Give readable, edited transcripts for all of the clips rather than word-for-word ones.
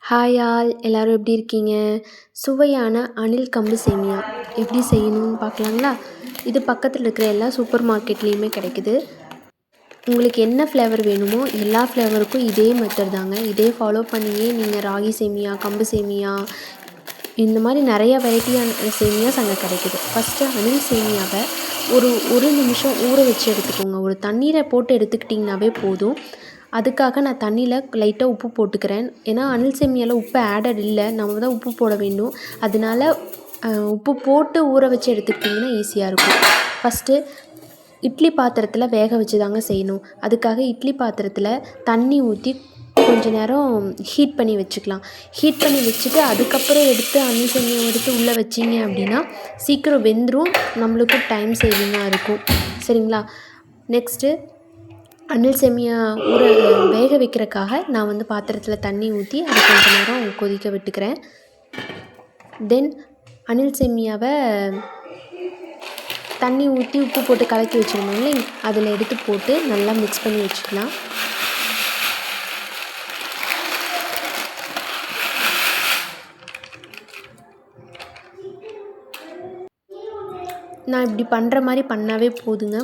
Hi all எல்லோரும் எப்படி இருக்கீங்க? சுவையான அணில் கம்பு சேமியா எப்படி செய்யணும்னு பார்க்கலாங்களா? இது பக்கத்தில் இருக்கிற எல்லா சூப்பர் மார்க்கெட்லேயுமே கிடைக்குது. உங்களுக்கு என்ன ஃப்ளேவர் வேணுமோ எல்லா ஃப்ளேவருக்கும் இதே மெத்தட் தாங்க. இதே ஃபாலோ பண்ணியே நீங்கள் ராகி சேமியா, கம்பு சேமியா, இந்த மாதிரி நிறைய வெரைட்டியான சேமியாஸ் அங்கே கிடைக்குது. ஃபஸ்ட்டு அணில் சேமியாவை ஒரு நிமிஷம் ஊற வச்சு எடுத்துக்கோங்க. ஒரு தண்ணீரை போட்டு எடுத்துக்கிட்டிங்கனாவே போதும். அதுக்காக நான் தண்ணியில் லைட்டாக உப்பு போட்டுக்கிறேன். ஏன்னா அணில் சேமியாவில் உப்பு ஆடட் இல்லை, நம்ம தான் உப்பு போட வேண்டும். அதனால உப்பு போட்டு ஊற வச்சு எடுத்துக்கிட்டிங்கன்னா ஈஸியாக இருக்கும். ஃபஸ்ட்டு இட்லி பாத்திரத்தில் வேக வச்சு தாங்க செய்யணும். அதுக்காக இட்லி பாத்திரத்தில் தண்ணி ஊற்றி கொஞ்சம் நேரம் ஹீட் பண்ணி வச்சுக்கலாம். ஹீட் பண்ணி வச்சுட்டு அதுக்கப்புறம் எடுத்து அணில் சேமியாவை எடுத்து உள்ளே வச்சிங்க அப்படின்னா சீக்கிரம் வெந்துடும், நம்மளுக்கும் டைம் சேவிங்காக இருக்கும். சரிங்களா? நெக்ஸ்ட்டு அணில் சேமியா வேக வைக்கிறக்காக நான் பாத்திரத்தில் தண்ணி ஊற்றி அதை கொஞ்சம் நேரம் கொதிக்க விட்டுக்கிறேன். தென் அணில் சேமியாவை தண்ணி ஊற்றி உப்பு போட்டு கலக்கி வச்சுருந்தோம்ல, அதில் எடுத்து போட்டு நல்லா மிக்ஸ் பண்ணி வச்சுக்கலாம். நான் இப்படி பண்ணுற மாதிரி பண்ணாவே போதுங்க.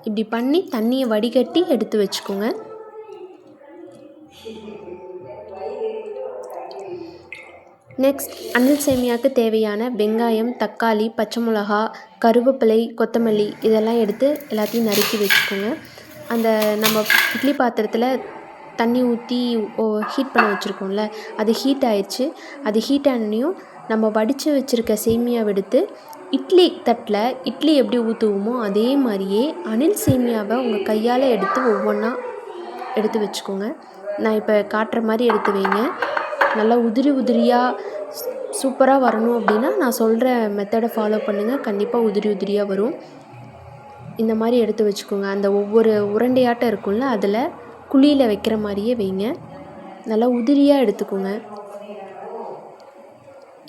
இப்படி பண்ணி தண்ணியை வடிகட்டி எடுத்து வச்சுக்கோங்க. நெக்ஸ்ட் அணில் சேமியாவுக்கு தேவையான வெங்காயம், தக்காளி, பச்சை மிளகா, கருவேப்பிலை, கொத்தமல்லி இதெல்லாம் எடுத்து எல்லாத்தையும் நறுக்கி வச்சுக்கோங்க. அந்த நம்ம இட்லி பாத்திரத்தில் தண்ணி ஊற்றி ஹீட் பண்ண வச்சுருக்கோம்ல, அது ஹீட் ஆயிடுச்சு. அது ஹீட் ஆனனையும் நம்ம வடித்து வச்சுருக்க சேமியாவை எடுத்து இட்லி தட்டில் இட்லி எப்படி ஊற்றுவோமோ அதே மாதிரியே அணில் சேமியாவை உங்கள் கையால் எடுத்து ஒவ்வொன்றா எடுத்து வச்சுக்கோங்க. நான் இப்போ காட்டுற மாதிரி எடுத்து வைங்க. நல்லா உதிரியாக சூப்பராக வரணும் அப்படின்னா நான் சொல்கிற மெத்தடை ஃபாலோ பண்ணுங்கள். கண்டிப்பாக உதிரியாக வரும். இந்த மாதிரி எடுத்து வச்சுக்கோங்க. அந்த ஒவ்வொரு உருண்டையாட்டம் இருக்கும்ல, அதில் குழியில் வைக்கிற மாதிரியே வைங்க. நல்லா உதிரியாக எடுத்துக்கோங்க.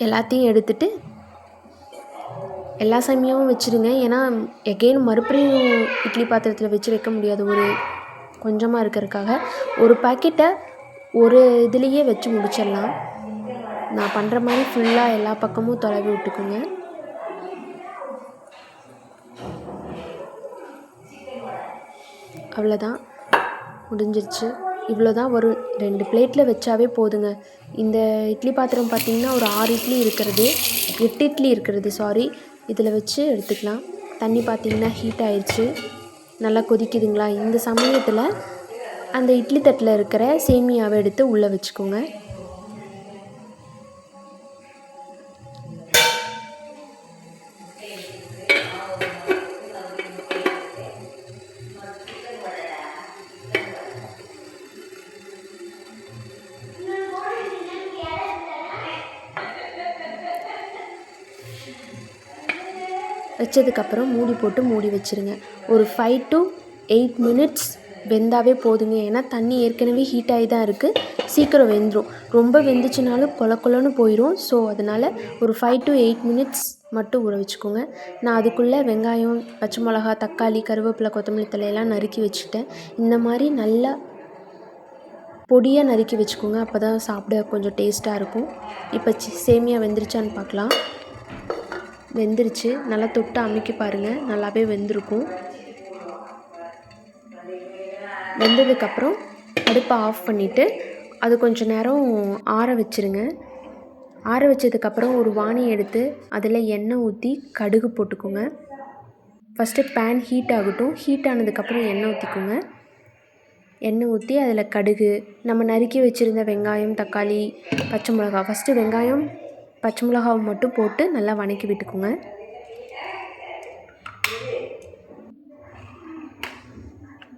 எல்லாத்தையும் எடுத்துட்டு எல்லா சேமியாவும் வச்சுருங்க. ஏன்னா எகெயின் மறுபடியும் இட்லி பாத்திரத்தில் வச்சு வைக்க முடியாது, ஒரு கொஞ்சமாக இருக்கிறதுக்காக. ஒரு பாக்கெட்டை ஒரு இதுலேயே வச்சு முடிச்சிடலாம். நான் பண்ணுற மாதிரி ஃபுல்லாக எல்லா பக்கமும் தொலைவி விட்டுக்குங்க. அவ்வளோதான், முடிஞ்சிருச்சு. இவ்வளோ தான் வரும். 2 பிளேட்டில் வச்சாவே போதுங்க. இந்த இட்லி பாத்திரம் பார்த்திங்கன்னா ஒரு 6 இட்லி இருக்கிறது, 8 இட்லி இருக்கிறது சாரி, இதில் வச்சு எடுத்துக்கலாம். தண்ணி பார்த்திங்கன்னா ஹீட் ஆயிடுச்சு, நல்லா கொதிக்குதுங்களா? இந்த சமயத்தில் அந்த இட்லி தட்டில் இருக்கிற சேமியாவை எடுத்து உள்ளே வச்சுக்கோங்க. வச்சதுக்கப்புறம் மூடி போட்டு மூடி வச்சுருங்க. ஒரு 5 to 8 minutes வெந்தாவே போதுங்க. ஏன்னா தண்ணி ஏற்கனவே ஹீட் ஆகி தான் இருக்குது, சீக்கிரம் வெந்துடும். ரொம்ப வெந்துச்சுனாலும் கொலன்னு போயிடும். ஸோ அதனால் ஒரு 5 to 8 minutes மட்டும் ஊற வச்சுக்கோங்க. நான் அதுக்குள்ளே வெங்காயம், பச்சை மிளகா, தக்காளி, கருவேப்பிலை, கொத்தமல்லி தலையெல்லாம் நறுக்கி வச்சுட்டேன். இந்த மாதிரி நல்லா பொடியாக நறுக்கி வச்சுக்கோங்க. அப்போ தான் சாப்பிட கொஞ்சம் டேஸ்ட்டாக இருக்கும். இப்போ சேமியா வெந்துருச்சான்னு பார்க்கலாம். வெந்துருச்சு. நல்லா தொட்டு அமுக்கி பாருங்கள், நல்லாவே வெந்திருக்கும். வெந்ததுக்கப்புறம் அடுப்பை ஆஃப் பண்ணிவிட்டு அது கொஞ்சம் நேரம் ஆற வச்சுருங்க. ஆற வச்சதுக்கப்புறம் ஒரு வாணி எடுத்து அதில் எண்ணெய் ஊற்றி கடுகு போட்டுக்கோங்க. ஃபஸ்ட்டு பேன் ஹீட் ஆகட்டும். ஹீட் ஆனதுக்கப்புறம் எண்ணெய் ஊற்றிக்கோங்க. எண்ணெய் ஊற்றி அதில் கடுகு, நம்ம நறுக்கி வச்சுருந்த வெங்காயம், தக்காளி, பச்சை மிளகா, ஃபஸ்ட்டு வெங்காயம் பச்சை மிளகாவை மட்டும் போட்டு நல்லா வதக்கி விட்டுக்கோங்க.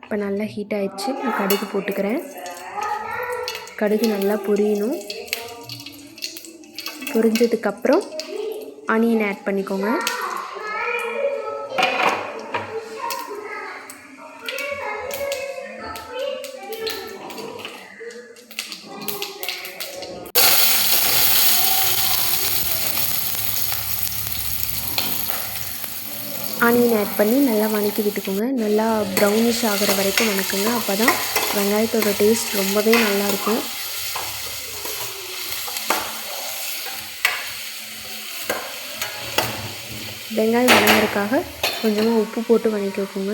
இப்போ நல்லா ஹீட் ஆகிடுச்சு. நான் கடுகு போட்டுக்கிறேன். கடுகு நல்லா பொரியணும். பொரிஞ்சதுக்கப்புறம் ஆனியன் ஆட் பண்ணிக்கோங்க. ஆனியன் ஆட் பண்ணி நல்லா வதக்கி விட்டுக்கோங்க. நல்லா ப்ரௌனிஷ் ஆகிற வரைக்கும் வதக்குங்க. அப்போ தான் வெங்காயத்தோட டேஸ்ட் ரொம்பவே நல்லாயிருக்கும். வெங்காயம் வதங்குறதுக்காக கொஞ்சமாக உப்பு போட்டு வதக்கிக்கோங்க.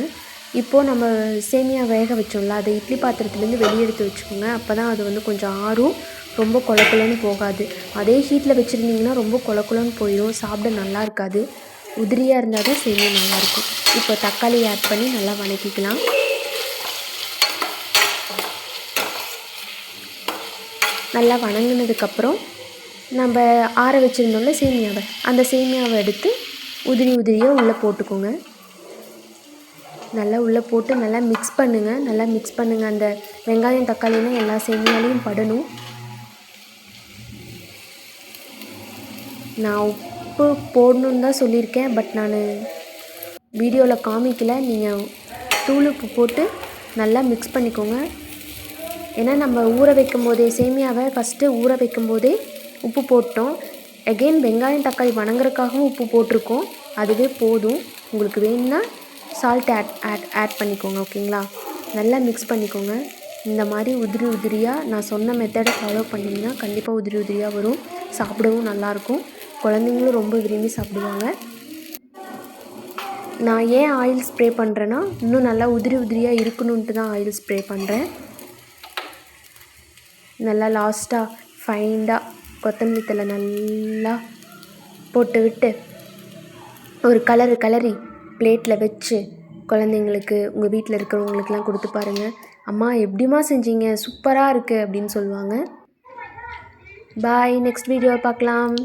இப்போது நம்ம சேமியா வேக வச்சோம்ல, அதை இட்லி பாத்திரத்துலேருந்து வெளியே எடுத்து வச்சுக்கோங்க. அப்போ தான் அது வந்து கொஞ்சம் ஆறும், ரொம்ப கொலன்னு போகாது. அதே ஹீட்டில் வச்சுருந்தீங்கன்னா ரொம்ப கொலன்னு போயிடும், சாப்பிட நல்லா இருக்காது. உதிரியாக இருந்தால் தான் சேமியா நல்லாயிருக்கும். இப்போ தக்காளி ஆட் பண்ணி நல்லா வதக்கிக்கலாம். நல்லா வதங்கினதுக்கப்புறம் நம்ம ஆற வச்சுருந்தோம்ல சேமியாவை, அந்த சேமியாவை எடுத்து உதிரியாக உள்ளே போட்டுக்கோங்க. நல்லா உள்ளே போட்டு நல்லா மிக்ஸ் பண்ணுங்கள். அந்த வெங்காயம் தக்காளிலாம் எல்லா சேமியாலையும் படணும். நான் உப்பு போடணுன்னு தான் சொல்லியிருக்கேன், பட் நான் வீடியோவில் காமிக்கல. நீங்கள் தூள் உப்பு போட்டு நல்லா மிக்ஸ் பண்ணிக்கோங்க. ஏன்னா நம்ம ஊற வைக்கும் போதே சேமியாவை ஃபஸ்ட்டு ஊற வைக்கும் போதே உப்பு போட்டோம். அகெயின் வெங்காயம் தக்காளி வதங்குறதுக்காகவும் உப்பு போட்டிருக்கோம். அதுவே போதும். உங்களுக்கு வேணும்னா சால்ட் ஆட் பண்ணிக்கோங்க. ஓகேங்களா? நல்லா மிக்ஸ் பண்ணிக்கோங்க. இந்த மாதிரி உதிரியாக நான் சொன்ன மெத்தடை ஃபாலோ பண்ணிங்கன்னா கண்டிப்பாக உதிரியாக வரும். சாப்பிடவும் நல்லாயிருக்கும். குழந்தைங்களும் ரொம்ப விரும்பி சாப்பிடுவாங்க. நான் ஏன் ஆயில் ஸ்ப்ரே பண்ணுறேன்னா, இன்னும் நல்லா உதிரியாக இருக்கணுன்ட்டு தான் ஆயில் ஸ்ப்ரே பண்ணுறேன். நல்லா லாஸ்ட்டாக ஃபைண்டாக கொத்தமல்லி தழை நல்லா போட்டு விட்டு ஒரு கலரி பிளேட்டில் வச்சு குழந்தைங்களுக்கு, உங்கள் வீட்டில் இருக்கிறவங்களுக்கெல்லாம் கொடுத்து பாருங்கள். அம்மா எப்படிம்மா செஞ்சீங்க, சூப்பராக இருக்குது அப்படின்னு சொல்லுவாங்க. பாய், நெக்ஸ்ட் வீடியோ பார்க்கலாம்.